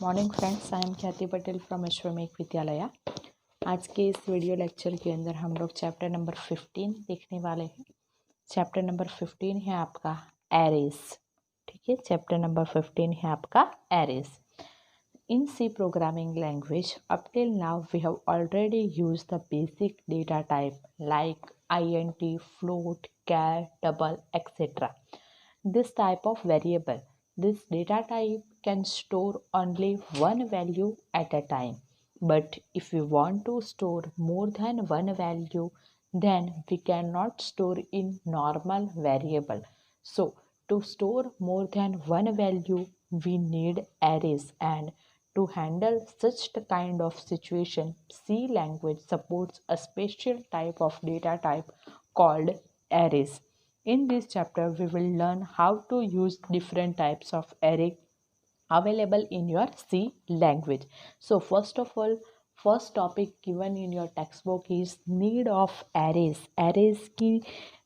Morning friends, I am ख्याति Patel from अश्वमेघ विद्यालय। आज के इस वीडियो लेक्चर के अंदर हम लोग चैप्टर नंबर 15 देखने वाले हैं। चैप्टर नंबर 15 है आपका एरेज। ठीक है, चैप्टर नंबर 15 है आपका arrays. In C programming language, up till now we have already used the basic data type like int, float, char, double, etc. This type of variable, this data type can store only one value at a time. But if we want to store more than one value, then we cannot store in normal variable. So to store more than one value, we need arrays, and to handle such kind of situation, C language supports a special type of data type called arrays. In this chapter, we will learn how to use different types of array available in your C language. So first of all, first topic given in your textbook is need of arrays. Arrays की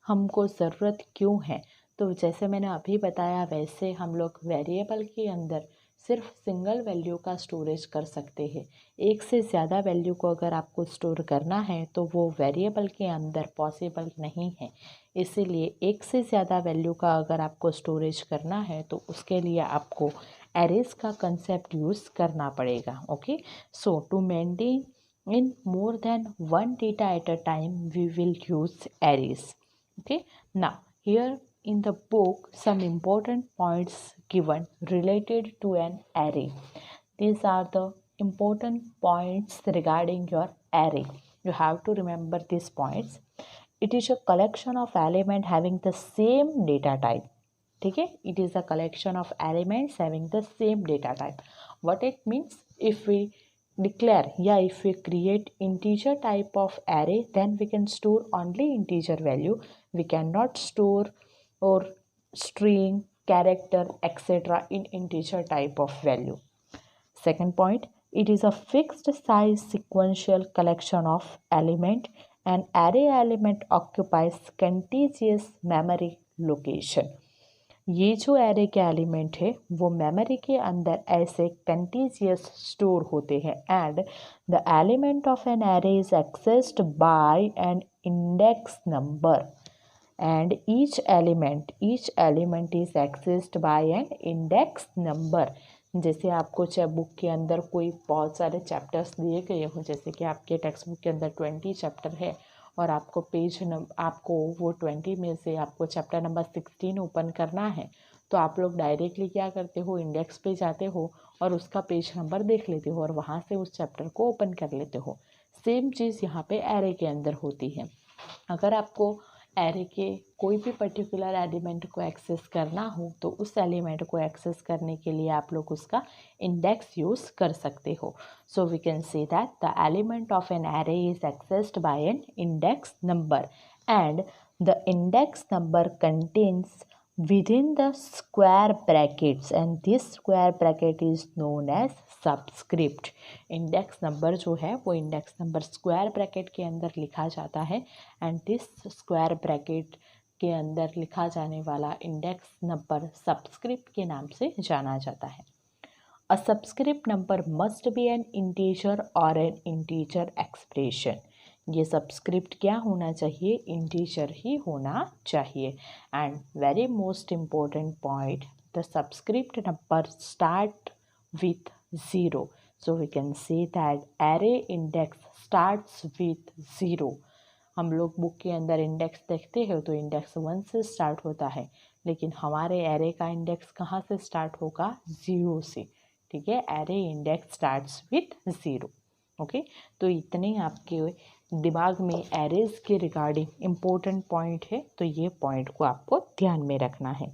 हमको ज़रूरत क्यों है? तो जैसे मैंने अभी बताया वैसे हम लोग वेरिएबल के अंदर सिर्फ सिंगल वैल्यू का स्टोरेज कर सकते हैं। एक से ज़्यादा वैल्यू को अगर आपको स्टोर करना है तो वो वेरिएबल के अंदर पॉसिबल नहीं है। इसीलिए एक से ज़्यादा वैल्यू का अगर आपको स्टोरेज करना है तो उसके लिए आपको एरेज का कंसेप्ट यूज़ करना पड़ेगा। Okay, so to maintain in more than one data at a time we will use arrays. Okay, now here in the book some important points given related to an array. These are the important points regarding your array. You have to remember these points. It is a collection of elements having the same data type. ठीक है, it is a collection of elements having the same data type. What it means, if we declare, if we create integer type of array, then we can store only integer value. We cannot store or string, character, etc. in integer type of value. Second point, it is a fixed size sequential collection of element. An array element occupies contiguous memory location. ये जो array के element है वो memory के अंदर ऐसे continuous store होते हैं and the element of an array is accessed by an index number and each element is accessed by an index number. जैसे आपको बुक के अंदर कोई बहुत सारे चैप्टर्स दिए गए हों, जैसे कि आपके टेक्स्ट बुक के अंदर 20 चैप्टर है और आपको आपको वो 20 में से आपको चैप्टर नंबर 16 ओपन करना है, तो आप लोग डायरेक्टली क्या करते हो, इंडेक्स पे जाते हो और उसका पेज नंबर देख लेते हो और वहाँ से उस चैप्टर को ओपन कर लेते हो। सेम चीज़ यहाँ पे एरे के अंदर होती है। अगर आपको एरे के कोई भी पर्टिकुलर एलिमेंट को एक्सेस करना हो तो उस एलिमेंट को एक्सेस करने के लिए आप लोग उसका इंडेक्स यूज़ कर सकते हो। So we can say that the element of an array is accessed by an index number and the index number contains within the square brackets and this square bracket is known as subscript. Index number जो है वो index number square bracket के अंदर लिखा जाता है and this square bracket के अंदर लिखा जाने वाला इंडेक्स नंबर सबस्क्रिप्ट के नाम से जाना जाता है। A subscript number must be an integer और एन इंटीजर एक्सप्रेशन। ये सबस्क्रिप्ट क्या होना चाहिए, इंटीजर ही होना चाहिए। And very most important point, the subscript number start with 0. So we can say that array index starts with 0। हम लोग बुक के अंदर इंडेक्स देखते हैं तो इंडेक्स 1 से स्टार्ट होता है, लेकिन हमारे एरे का इंडेक्स कहाँ से स्टार्ट होगा, 0 से। ठीक है, array index starts with 0। Okay, तो इतने आपके दिमाग में एरेज के रिगार्डिंग इम्पोर्टेंट पॉइंट है, तो ये पॉइंट को आपको ध्यान में रखना है।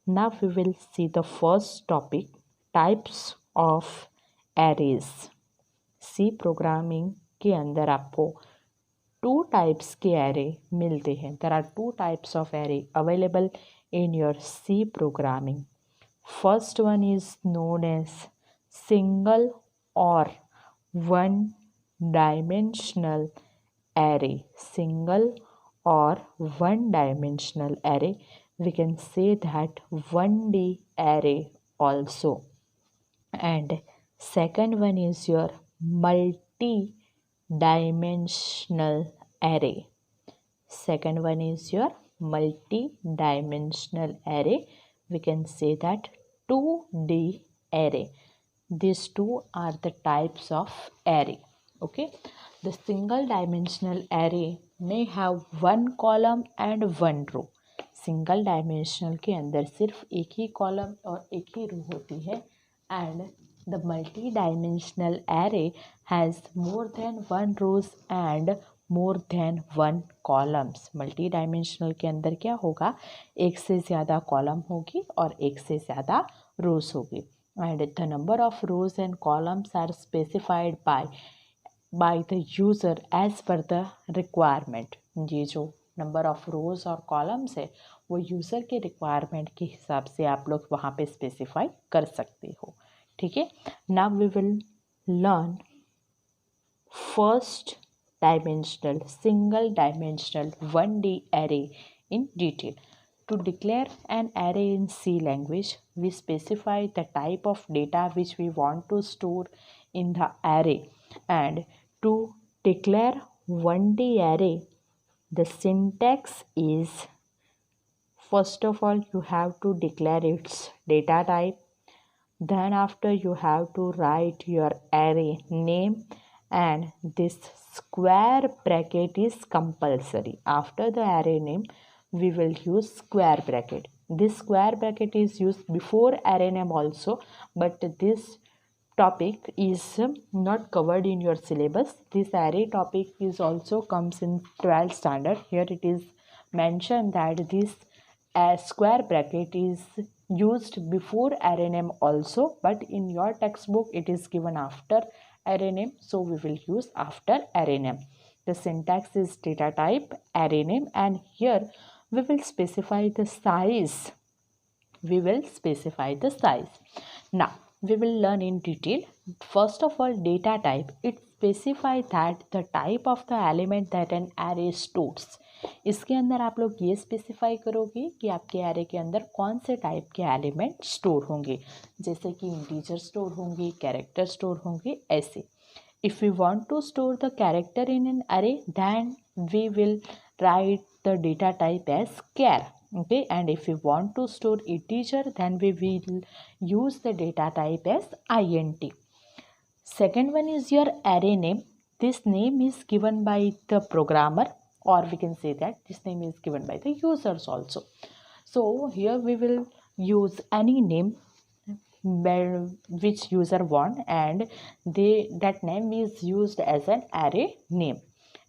Now we will see the first topic, types of arrays. C programming के अंदर आपको 2 टाइप्स के एरे मिलते हैं। There are 2 types of array available in your C programming. First one is known as single और one dimensional array. Single or one dimensional array, we can say that 1D array also, and Second one is your multi-dimensional array. Second one is your multi-dimensional array. We can say that 2D array. These two are the types of array. Okay. The single dimensional array may have one column and one row. Single dimensional के अंदर सिर्फ एक ही column और एक ही row होती है. And the multi dimensional array has more than one rows and more than one columns. Multi dimensional के अंदर क्या होगा, एक से ज़्यादा कॉलम होगी और एक से ज़्यादा रोज होगी. And the number of rows and columns are specified by the user as per the requirement. ये जो नंबर ऑफ रोज और कॉलम्स है वो यूज़र के रिक्वायरमेंट के हिसाब से आप लोग वहाँ पे स्पेसिफाई कर सकते हो. ठीक है. Now we will learn first dimensional single dimensional 1D array in detail. To declare an array in C language, we specify the type of data which we want to store in the array. And to declare 1D array, the syntax is, first of all you have to declare its data type. Then after you have to write your array name, and this square bracket is compulsory. After the array name we will use square bracket. This square bracket is used before array name also, but this topic is not covered in your syllabus. This array topic is also comes in 12th standard. Here it is mentioned that this square bracket is used before array name also, but in your textbook it is given after array name, so we will use after array name. The syntax is data type, array name, and here we will specify the size. Now we will learn in detail. First of all, data type, it specifies that the type of the element that an array stores. इसके अंदर आप लोग ये specify करोगे कि आपके array के अंदर कौन से टाइप के एलिमेंट स्टोर होंगे, जैसे कि इंटीजर स्टोर होंगे, कैरेक्टर स्टोर होंगे, ऐसे. If we want to store the character in an array, then we will write the data type as char. Okay, and if we want to store integer, then we will use the data type as int. Second one is your array name. This name is given by the programmer, or we can say that this name is given by the users also. So here we will use any name which user want, and that name is used as an array name.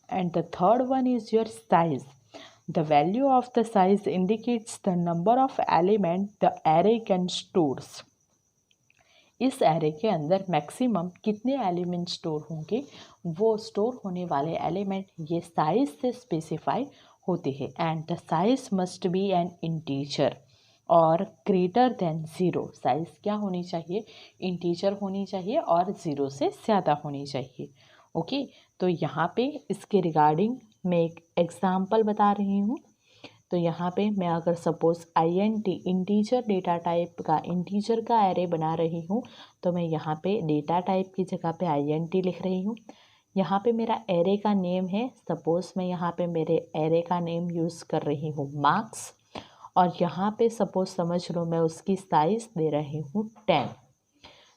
And the third one is your size. The value of the size indicates the number of element the array can stores. इस array के अंदर maximum कितने element store होंगे, वो store होने वाले element ये size से स्पेसिफाई होते हैं. And the size must be an integer और ग्रेटर देन 0. साइज क्या होनी चाहिए, इंटीजर होनी चाहिए और 0 से ज़्यादा होनी चाहिए. ओके, तो यहाँ पे इसके रिगार्डिंग मैं एक एग्ज़ाम्पल बता रही हूँ. तो यहाँ पे मैं अगर suppose int integer data type का इंटीजर का एरे बना रही हूँ, तो मैं यहाँ पे डेटा टाइप की जगह पे int लिख रही हूँ. यहाँ पे मेरा एरे का नेम है, सपोज़ मैं यहाँ पे मेरे एरे का नेम यूज़ कर रही हूँ मार्क्स, और यहाँ पे सपोज़ समझ लो मैं उसकी साइज़ दे रही हूँ 10.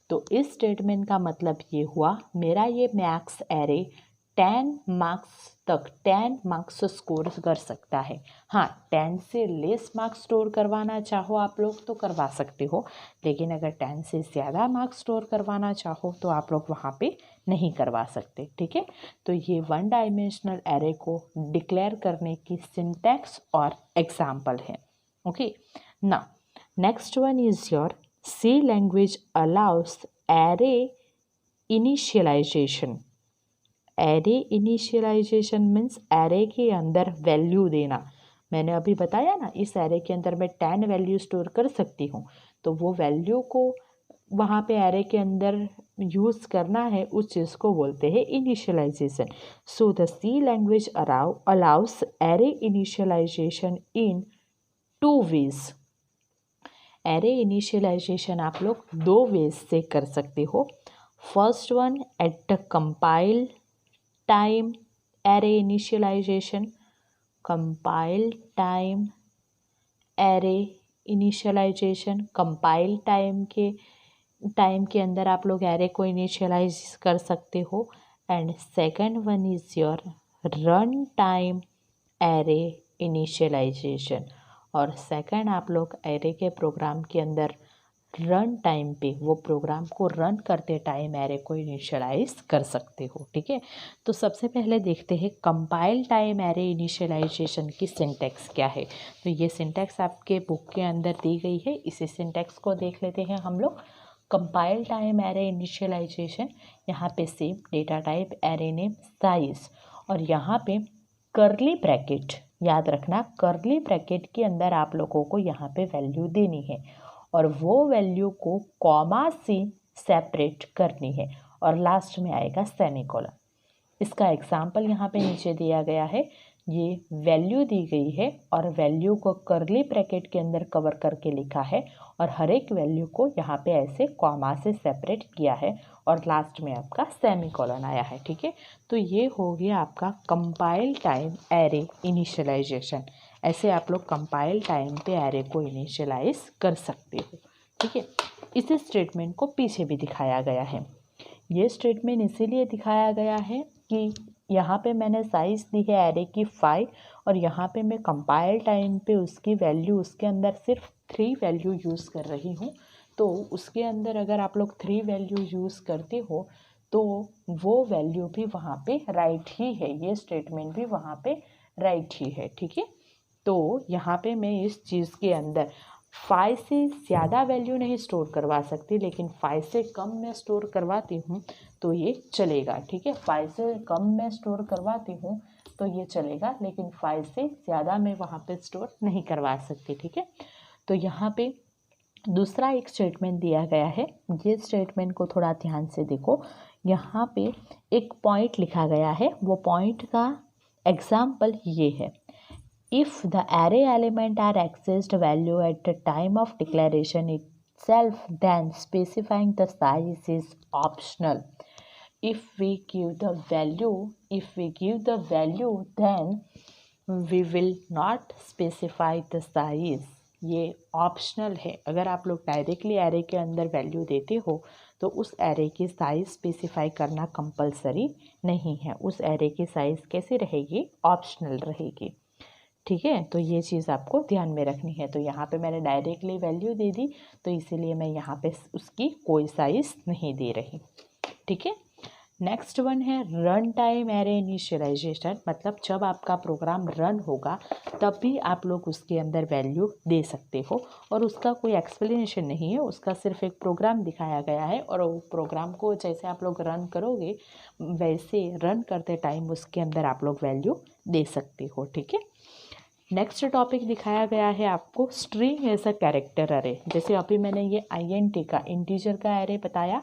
तो इस स्टेटमेंट का मतलब ये हुआ, मेरा ये मैक्स एरे 10 मार्क्स स्कोर कर सकता है. हाँ, 10 से लेस मार्क्स स्टोर करवाना चाहो आप लोग तो करवा सकते हो, लेकिन अगर 10 से ज़्यादा मार्क्स स्टोर करवाना चाहो तो आप लोग वहाँ पे नहीं करवा सकते. ठीक है, तो ये वन डायमेंशनल एरे को डिक्लेयर करने की सिंटैक्स और एग्जाम्पल है. Okay, now next one is your C language allows array initialization. Array initialization means array के अंदर वैल्यू देना. मैंने अभी बताया ना, इस एरे के अंदर मैं 10 वैल्यू स्टोर कर सकती हूँ, तो वो वैल्यू को वहाँ पे एरे के अंदर यूज़ करना है, उस चीज़ को बोलते हैं initialization. So the C language allows array initialization in 2 ways. Array initialization आप लोग 2 ways से कर सकते हो. First one, at the compile time array initialization. Compile time array initialization, compile time के अंदर आप लोग एरे को इनिशियलाइज कर सकते हो. And second one is your run time array initialization. और सेकंड आप लोग एरे के प्रोग्राम के अंदर रन टाइम पे वो प्रोग्राम को रन करते टाइम एरे को इनिशियलाइज कर सकते हो. ठीक है, तो सबसे पहले देखते हैं कंपाइल टाइम एरे इनिशियलाइजेशन की सिंटैक्स क्या है. तो ये सिंटैक्स आपके बुक के अंदर दी गई है. इसी सिंटैक्स को देख लेते हैं हम लोग. कंपाइल टाइम एरे इनिशियलाइजेशन, यहाँ पे same data type, array name, size, और यहाँ पे कर्ली ब्रैकेट. याद रखना, कर्ली ब्रैकेट के अंदर आप लोगों को यहाँ पे वैल्यू देनी है और वो वैल्यू को कॉमा से सेपरेट करनी है और लास्ट में आएगा सेमीकोलन. इसका एग्जाम्पल यहाँ पे नीचे दिया गया है. ये वैल्यू दी गई है और वैल्यू को कर्ली ब्रैकेट के अंदर कवर करके लिखा है और हर एक वैल्यू को यहाँ पे ऐसे कॉमा से सेपरेट किया है और लास्ट में आपका सेमीकोलन आया है. ठीक है, तो ये हो गया आपका कंपाइल टाइम एरे इनिशियलाइजेशन. ऐसे आप लोग कंपाइल टाइम पे एरे को इनिशियलाइज कर सकते हो. ठीक है, इस स्टेटमेंट को पीछे भी दिखाया गया है. ये स्टेटमेंट इसीलिए दिखाया गया है कि यहाँ पे मैंने साइज़ दी है एरे की 5 और यहाँ पे मैं कंपाइल टाइम पे उसकी वैल्यू, उसके अंदर सिर्फ 3 वैल्यू यूज़ कर रही हूँ. तो उसके अंदर अगर आप लोग 3 वैल्यू यूज़ करते हो तो वो वैल्यू भी वहाँ पे राइट ही है, ये स्टेटमेंट भी वहाँ पे राइट ही है. ठीक है, तो यहाँ पे मैं इस चीज़ के अंदर 5 से ज़्यादा वैल्यू नहीं स्टोर करवा सकती, लेकिन 5 से कम मैं स्टोर करवाती हूँ तो ये चलेगा. ठीक है, 5 से कम मैं स्टोर करवाती हूँ तो ये चलेगा, लेकिन 5 से ज़्यादा मैं वहाँ पे स्टोर नहीं करवा सकती. ठीक है, तो यहाँ पे दूसरा एक स्टेटमेंट दिया गया है. ये स्टेटमेंट को थोड़ा ध्यान से देखो. यहाँ पे एक पॉइंट लिखा गया है, वो पॉइंट का एग्जाम्पल ये है. If the array element are accessed value at the time of declaration itself, then specifying the size is optional. If we give the value, then we will not specify the size. ये optional है. अगर आप लोग directly array के अंदर value देते हो तो उस एरे की साइज़ स्पेसिफाई करना कंपलसरी नहीं है. उस एरे की साइज़ कैसी रहेगी? ऑप्शनल रहेगी. ठीक है, तो ये चीज़ आपको ध्यान में रखनी है. तो यहाँ पे मैंने डायरेक्टली वैल्यू दे दी तो इसीलिए मैं यहाँ पे उसकी कोई साइज़ नहीं दे रही. ठीक है, नेक्स्ट वन है रन टाइम एरे इनिशियलाइजेशन. मतलब जब आपका प्रोग्राम रन होगा तब भी आप लोग उसके अंदर वैल्यू दे सकते हो और उसका कोई एक्सप्लेनेशन नहीं है. उसका सिर्फ एक प्रोग्राम दिखाया गया है और वो प्रोग्राम को जैसे आप लोग रन करोगे वैसे रन करते टाइम उसके अंदर आप लोग वैल्यू दे सकते हो. ठीक है, नेक्स्ट टॉपिक दिखाया गया है आपको string as a character array. जैसे अभी मैंने ये INT का इंटीजर का एरे बताया,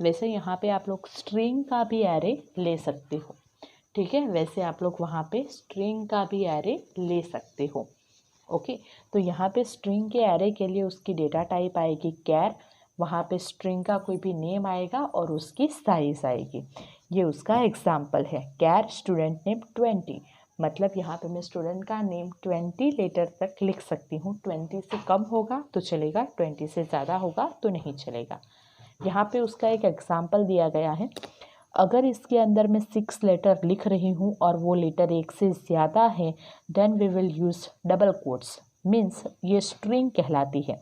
वैसे यहाँ पे आप लोग स्ट्रिंग का भी एरे ले सकते हो. ठीक है, वैसे आप लोग वहाँ पे स्ट्रिंग का भी एरे ले सकते हो. ओके, तो यहाँ पे स्ट्रिंग के एरे के लिए उसकी डेटा टाइप आएगी कैर. वहाँ पे स्ट्रिंग का कोई भी नेम आएगा और उसकी साइज़ आएगी. ये उसका एग्जाम्पल है. कैर स्टूडेंट नेम 20. मतलब यहाँ पे मैं स्टूडेंट का नेम 20 लेटर तक लिख सकती हूँ. 20 से कम होगा तो चलेगा, 20 से ज़्यादा होगा तो नहीं चलेगा. यहाँ पे उसका एक एग्जाम्पल दिया गया है. अगर इसके अंदर मैं 6 लेटर लिख रही हूँ और वो लेटर एक से ज़्यादा है, then we will use double quotes. Means ये स्ट्रिंग कहलाती है.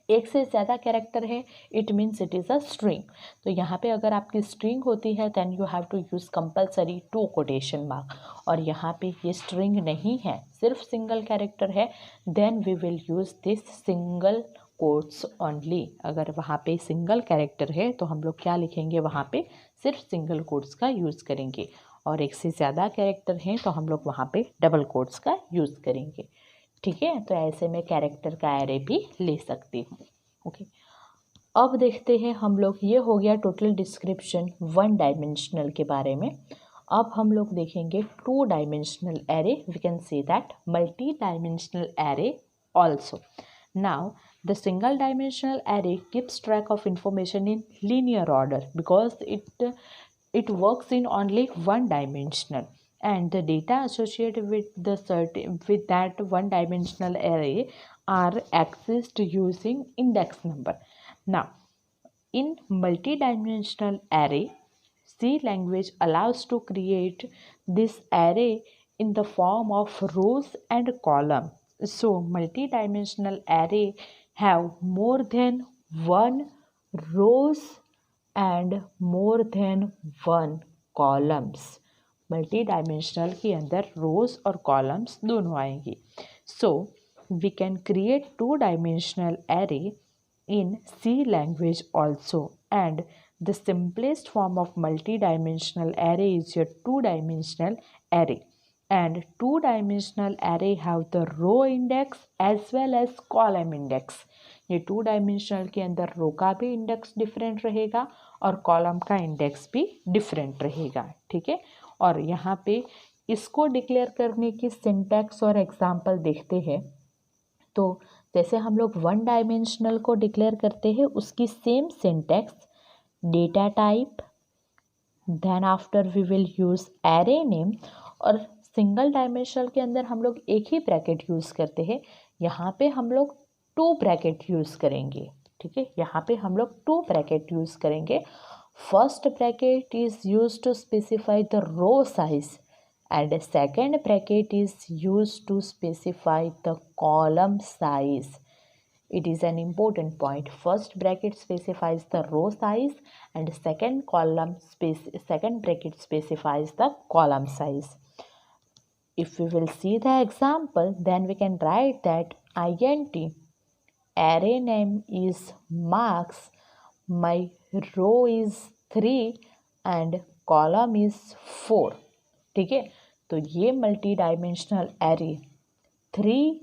एक से ज़्यादा कैरेक्टर है, it means it is a string. तो यहाँ पे अगर आपकी स्ट्रिंग होती है then you have to use compulsory 2 quotation mark. और यहाँ पे ये स्ट्रिंग नहीं है, सिर्फ सिंगल कैरेक्टर है, then we will use this single quotes only. अगर वहाँ पे सिंगल कैरेक्टर है तो हम लोग क्या लिखेंगे? वहाँ पे सिर्फ सिंगल कोट्स का यूज़ करेंगे. और एक से ज़्यादा कैरेक्टर हैं तो हम लोग वहाँ पे डबल कोट्स का यूज़ करेंगे. ठीक है, तो ऐसे में कैरेक्टर का एरे भी ले सकती हूँ. ओके, अब देखते हैं हम लोग. ये हो गया टोटल डिस्क्रिप्शन 1 डायमेंशनल के बारे में. अब हम लोग देखेंगे 2 dimensional array. We can say that multi dimensional array also. Now The single dimensional array keeps track of information in linear order because it works in only one dimensional, and the data associated with that one dimensional array are accessed using index number. Now, in multi-dimensional array, C language allows to create this array in the form of rows and column. So multi-dimensional array have more than one rows and more than one columns. Multi dimensional के अंदर rows और columns दोनों आएंगे. So we can create 2-dimensional array in C language also, and the simplest form of multi-dimensional array is your 2-dimensional array. And 2-dimensional array have the row index as well as column index. ये 2-dimensional के अंदर रो का भी index different रहेगा और column का index भी different रहेगा. ठीक है. और यहाँ पे इसको डिक्लेयर करने की सिंटैक्स और एग्जाम्पल देखते हैं. तो जैसे हम लोग 1-dimensional को डिक्लेयर करते हैं, उसकी same syntax, data type, then after we will use array name. और सिंगल डायमेंशनल के अंदर हम लोग एक ही ब्रैकेट यूज़ करते हैं. यहाँ पे हम लोग 2 ब्रैकेट यूज़ करेंगे. ठीक है. यहाँ पे हम लोग 2 ब्रैकेट यूज़ करेंगे. First bracket is use to specify the row size and second bracket is used to specify the column size. It is an important point. First bracket specifies the row size and second bracket specifies the column size. If we will see the example, then we can write that int array name is marks, my row is 3 and column is 4. ठीक है. तो ये multi dimensional array 3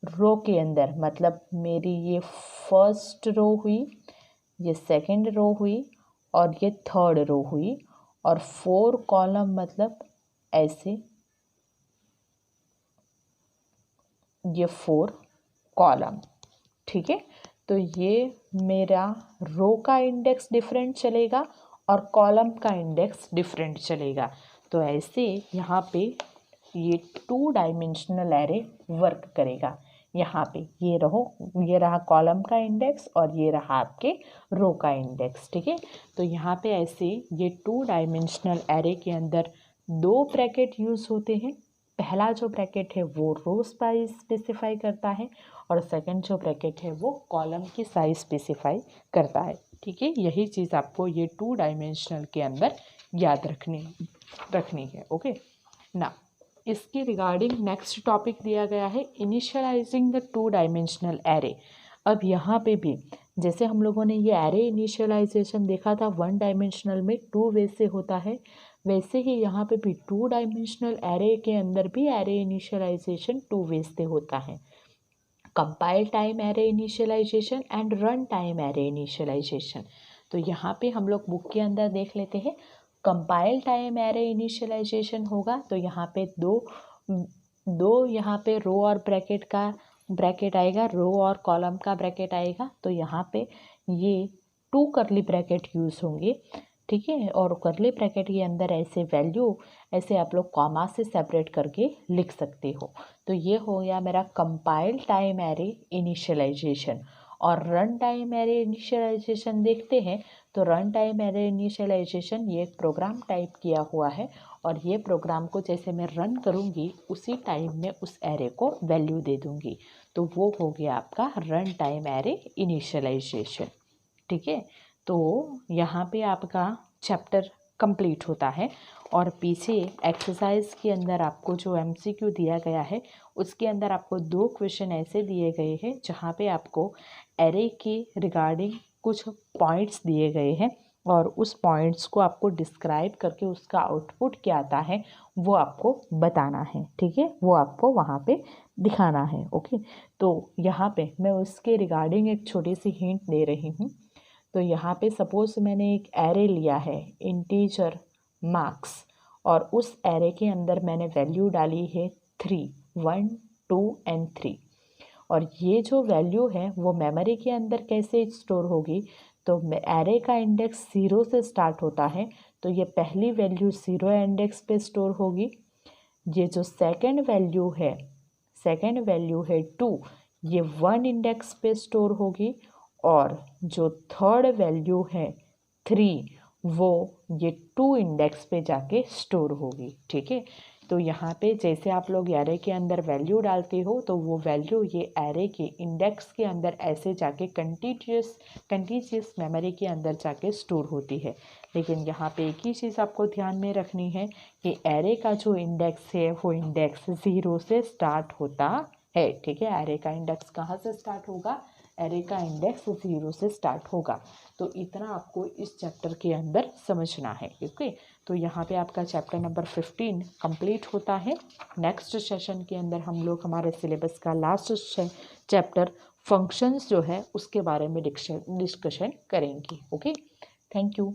रो के अंदर, मतलब मेरी ये first row हुई, ये सेकंड रो हुई और ये थर्ड रो हुई, और 4 कॉलम मतलब ऐसे ये 4 कॉलम. ठीक है. तो ये मेरा रो का इंडेक्स डिफरेंट चलेगा और कॉलम का इंडेक्स डिफरेंट चलेगा. तो ऐसे यहाँ पे ये 2-dimensional एरे वर्क करेगा. यहाँ पे ये रहा कॉलम का इंडेक्स और ये रहा आपके रो का इंडेक्स. ठीक है. तो यहाँ पे ऐसे ये 2-dimensional एरे के अंदर 2 ब्रैकेट यूज़ होते हैं. पहला जो ब्रैकेट है वो रो साइज स्पेसिफाई करता है और सेकंड जो ब्रैकेट है वो कॉलम की साइज स्पेसिफाई करता है. ठीक है. यही चीज़ आपको ये 2-dimensional के अंदर याद रखनी है. ओके. ना इसके रिगार्डिंग नेक्स्ट टॉपिक दिया गया है इनिशियलाइजिंग द 2-dimensional एरे. अब यहाँ पे भी जैसे हम लोगों ने ये एरे इनिशियलाइजेशन देखा था 1-dimensional में 2 वे से होता है, वैसे ही यहाँ पे भी 2-dimensional एरे के अंदर भी एरे इनिशियलाइजेशन 2 वे से होता है. Compile time array initialization and run time array initialization. तो यहाँ पे हम लोग बुक के अंदर देख लेते हैं. कंपाइल टाइम एरे इनिशियलाइजेशन होगा तो यहाँ पे दो यहाँ पे रो और ब्रैकेट आएगा, रो और कॉलम का ब्रैकेट आएगा. तो यहाँ पे ये 2 कर्ली ब्रैकेट यूज़ होंगे. ठीक है. और कर्ली ब्रैकेट के अंदर ऐसे वैल्यू ऐसे आप लोग कॉमा से सेपरेट करके लिख सकते हो. तो ये हो गया मेरा कंपाइल टाइम एरे इनिशियलाइजेशन. और रन टाइम एरे इनिशियलाइजेशन देखते हैं. तो रन टाइम एरे इनिशियलाइजेशन ये एक प्रोग्राम टाइप किया हुआ है और ये प्रोग्राम को जैसे मैं रन करूँगी उसी टाइम में उस एरे को वैल्यू दे दूँगी. तो वो हो गया आपका रन टाइम एरे इनिशियलाइजेशन. ठीक है. तो यहाँ पे आपका चैप्टर कंप्लीट होता है. और पीछे एक्सरसाइज के अंदर आपको जो MCQ दिया गया है उसके अंदर आपको 2 क्वेश्चन ऐसे दिए गए हैं जहाँ पे आपको एरे के रिगार्डिंग कुछ पॉइंट्स दिए गए हैं और उस पॉइंट्स को आपको डिस्क्राइब करके उसका आउटपुट क्या आता है वो आपको बताना है. ठीक है. वो आपको वहाँ पे दिखाना है. ओके. तो यहाँ पे मैं उसके रिगार्डिंग एक छोटी सी हिंट दे रही हूँ. तो यहाँ पे सपोज़ मैंने एक एरे लिया है इंटीजर मार्क्स और उस एरे के अंदर मैंने वैल्यू डाली है 3, 1, 2 एंड 3. और ये जो वैल्यू है वो मेमोरी के अंदर कैसे स्टोर होगी, तो एरे का इंडेक्स 0 से स्टार्ट होता है, तो ये पहली वैल्यू 0 इंडेक्स पे स्टोर होगी। ये जो सेकंड वैल्यू है 2, ये 1 इंडेक्स पे स्टोर होगी। और जो थर्ड वैल्यू है 3, वो ये 2 इंडेक्स पे जाके स्टोर होगी। ठीक है, तो यहाँ पे जैसे आप लोग एरे के अंदर वैल्यू डालते हो तो वो वैल्यू ये एरे के इंडेक्स के अंदर ऐसे जाके कंटीजियस मेमोरी के अंदर जाके स्टोर होती है। लेकिन यहाँ पे एक ही चीज़ आपको ध्यान में रखनी है कि एरे का जो इंडेक्स है वो इंडेक्स 0 से स्टार्ट होता है। ठीक है, एरे का इंडेक्स कहाँ से स्टार्ट होगा, एरे का इंडेक्स 0 से स्टार्ट होगा। तो इतना आपको इस चैप्टर के अंदर समझना है। ओके, तो यहाँ पे आपका चैप्टर नंबर 15 कंप्लीट होता है। नेक्स्ट सेशन के अंदर हम लोग हमारे सिलेबस का लास्ट चैप्टर फंक्शंस जो है उसके बारे में डिस्कशन करेंगे। Okay, thank you.